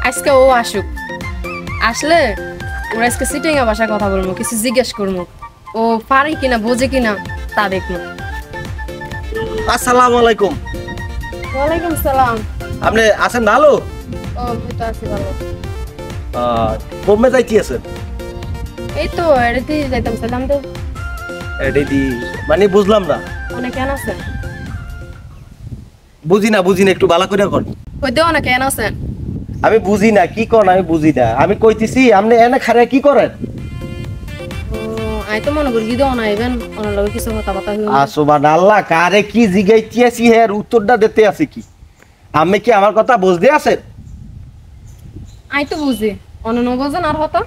আজকে ও আসুক, আসলে ওরা আজকে সিটিংয়ে ভাষায় কথা বলবো, কিছু জিজ্ঞেস করবো, ও পারে কিনা বোঝে কিনা তা দেখবো। আসসালামু আলাইকুম। ওয়ালাইকুম সালাম। আপনি আছেন ভালো? ও তো আছি ভালো। কমে যাইতে আছেন? এই তো এড়িতে যাইতাম সালাম তো। এডি মানে বুঝলাম না। অনেক কেন আছেন? বুঝি না একটু ভালো করে কর। কইতে অনেক কেন আছেন? আমি বুঝি না কি কোন, আমি বুঝি না। আমি কইতেছি আপনি এনে খারে কি করেন? আই তো মনে করি কি দাও না ইভেন ওনার লগে কিছু কথা হইলো। সুবহানাল্লাহ, কারে কি জিগাইতেছি এর উত্তরটা দিতে আছে কি? আমি কি আমার কথা বুঝতে আছেন? আই তো বুঝি অনন বোঝেন আর হতো।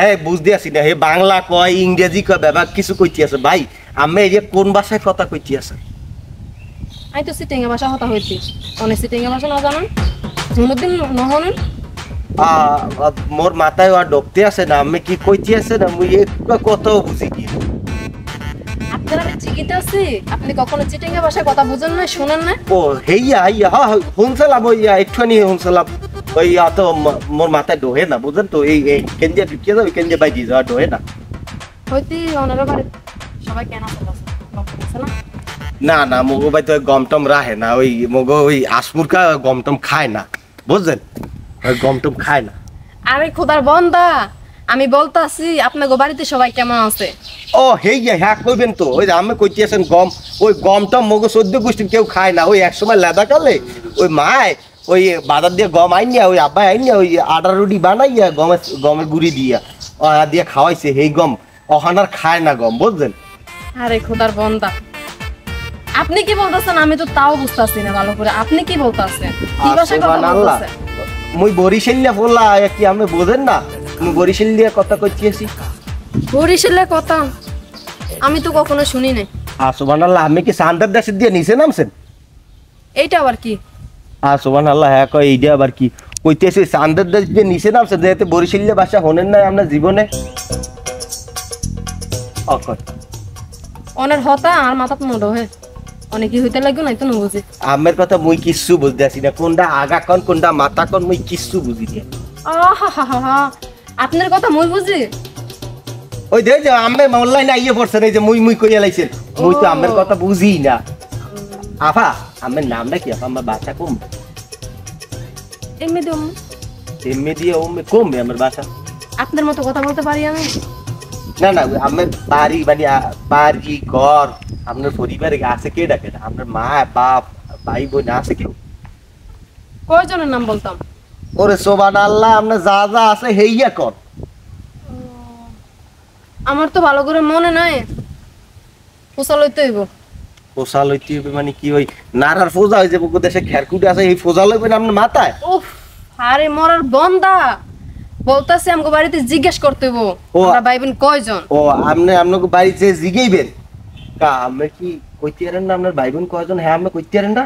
হ্যাঁ বুঝতে আছি না, হে বাংলা কয় ইংরেজি কয় ব্যাপার কিছু কইতে আছে ভাই। আমি এই যে কোন ভাষায় কথা কইতে আছে? আই তো সিটিংয়ে ভাষা হতা হইতি, অনেক সিটিংয়ে ভাষা না জানেন জন্মদিন নহনেন। মোর মাথায় আর ঢুকতে আছে না, আমি কি কইতে আছে না মুই একটু কথাও বুঝি কি। আপনারা জিগিতে আছি, আপনি কখনো চিটিংয়ে ভাষায় কথা বুঝেন না, শুনেন না? ও হেইয়া হুনসালাম ওইয়া একটুখানি হুনসালাম ওইয়া তো মোর মাথায় ঢোহে না বুঝেন তো। এই কেন্দ্রে ঢুকিয়ে যাবে, কেন্দ্রে বাইরে যাওয়া ঢোহে না। হইতি ওনারা বাড়ি সবাই কেন আছে না? না না মগো ভাই তো গমটম রাহে না, ওই মগো ওই আসমুরকা গমটম খায় না বুঝছেন, ওই গমটম খায় না। আরে খোদার বন্দা, আমি বলতাছি আপনার বাড়িতে সবাই কেমন আছে? ও হেইয়া হ্যাঁ কইবেন তো, ওই যে আমি কইতে আছেন গম, ওই গমটম মগো 14 গোষ্ঠীর কেউ খায় না। ওই একসময় লেদা কালে ওই মায় ওই বাজার দিয়ে গম আইনিয়া, ওই আব্বাই আইনিয়া ওই আটা রুটি বানাইয়া গমের গুড়ি দিয়া দিয়ে খাওয়াইছে, এই গম অহানার খায় না গম বুঝছেন। আরে খোদার বন্দা, আপনি কি বলতেছেন? আমি তো তাও বুঝতাছি না ভালো করে, আপনি কি বলতাছেন? কি ভাষায় কথা বলতেছেন? মুই বরিশালিয়া বললা কি আপনি বোঝেন না? মুই বরিশালিয়া কথা কইতেছি। বরিশালের কথা আমি তো কখনো শুনি নাই। সুবহানাল্লাহ, আমি কি সান্দার দেশে দিয়ে নিচে নামছেন? এইটা আবার কি? সুবহানাল্লাহ, হ্যাঁ কই এইটা আবার কি কইতেছি? সান্দার দেশ দিয়ে নিচে নামছেন, যেহেতু বরিশালিয়া ভাষা হনেন নাই আপনার জীবনে। অনেক হতা আর মাথা তো নড়ো হে, অনেকই হইতে লাগবে না তো না বুঝি। আমের কথা মুই কিচ্ছু বুঝতে আসি না, কোনটা আগা কোন কোনটা মাথা কোন মুই কিচ্ছু বুঝি না। আপনার কথা মুই বুঝি। ওই দেখ যে আমি অনলাইনে আইয়ে পড়ছেন, এই যে মুই কইয়া লাইছেন, মুই তো আমের কথা বুঝি না। আফা আমের নামটা কি? আফা আমার বাসা কম এমনি দম এমনি দিয়ে কমবে আমার বাসা। আপনার মতো কথা বলতে পারি আমি না না, আমার বাড়ি মানে বাড়ি ঘর আপনার পরিবারে আছে কে ডাকে না? আপনার মা বাপ ভাই বোন আছে কেউ? কয়জনের নাম বলতাম? ওরে সুবহানাল্লাহ, আপনার যা যা আছে হেইয়া কর। আমার তো ভালো করে মনে নাই, পোষা লইতে হইব। পোষা লইতে হবে মানে কি? ওই নারার ফোজা হয়ে যাবো দেশে খেরকুটে আছে, এই ফোজা লইবেন আপনার মাথায়? উফ আরে মরার বন্দা, বলতাছি আমগো বাড়িতে জিজ্ঞেস করতে হইব আমরা ভাই বোন কয়জন। ও আপনি আপনাকে বাড়িতে জিগাইবেন কা? আপনি কি কইতে পারেন না আপনার ভাই বোন কয়জন? হ্যাঁ আপনি কইতে পারেন না?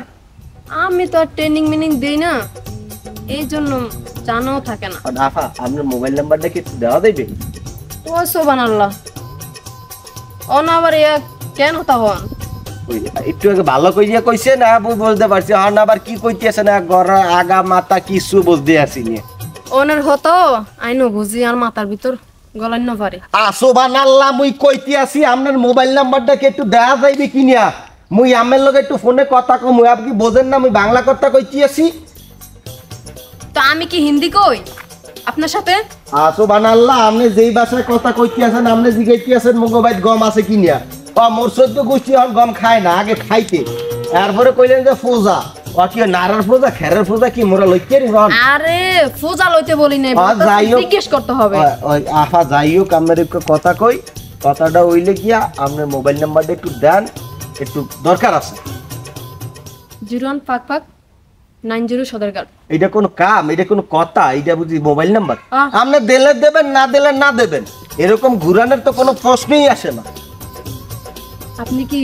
আমি তো আর ট্রেনিং মিনিং দেই না, এই জন্য জানাও থাকে না। আফা আপনার মোবাইল নাম্বারটা কি দেওয়া দেবে? ও সুবহানাল্লাহ, অনা আবার ইয়া কেন হন? একটু আগে ভালো কইয়া কইছে না, বুঝতে পারছি। হন আবার কি কইতেছে না, গড়া আগা মাথা কিছু বুঝতে আসি না। ওনার হতো আইনো বুঝি আর মাথার ভিতর গলায় না পারে। সুবহানাল্লাহ, মুই কইতে আছি আপনার মোবাইল নাম্বারটা কি একটু দেওয়া যাইবে কিনা? মুই আমের লগে একটু ফোনে কথা কম, আপনি কি বোঝেন না মুই বাংলা কথা কইতে আছি? তো আমি কি হিন্দি কই আপনার সাথে? সুবহানাল্লাহ, আপনি যেই ভাষায় কথা কইতে আছেন, আপনি জিগাইতে আছেন মগবাইত গম আছে কিনা। মোর 14 গোষ্ঠী হন গম খায় না, আগে খাইতে, তারপরে কইলেন যে ফোজা। কি নারার ফোজা খেরের ফোজা কি মোরা লইতে রন? আরে ফোজা লইতে বলি নাই, জিজ্ঞেস করতে হবে। আফা যাই হোক, আপনার একটু কথা কই, কথাটা হইলে গিয়া আপনার মোবাইল নাম্বারটা একটু দেন, একটু দরকার আছে। 015590 সদরঘাট। এটা কোন কাম? এটা কোন কথা? এটা বুঝি মোবাইল নাম্বার? আপনি দিলে দেবেন, না দিলে না দেবেন, এরকম ঘুরানোর তো কোনো প্রশ্নই আসে না। আপনি কি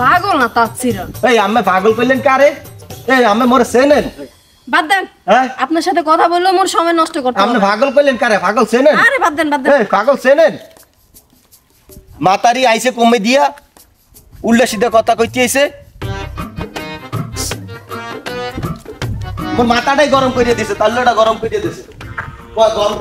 পাগল না তাচ্ছিরা? এই আমি পাগল কইলেন কারে? এই আমি মোরে চেনেন? বাদ দেন, আপনার সাথে কথা বললেও মোর সময় নষ্ট করতে হবে। আপনি পাগল কইলেন কারে? পাগল চেনেন? আরে বাদ দেন। এই পাগল চেনেন? মাতারি আইছে কমে দিয়া উল্টা সিধা কথা কইতে আইছে। মোর মাথাটাই গরম করে দিয়েছে, তাল্লুটা গরম করে দিয়েছে। গরম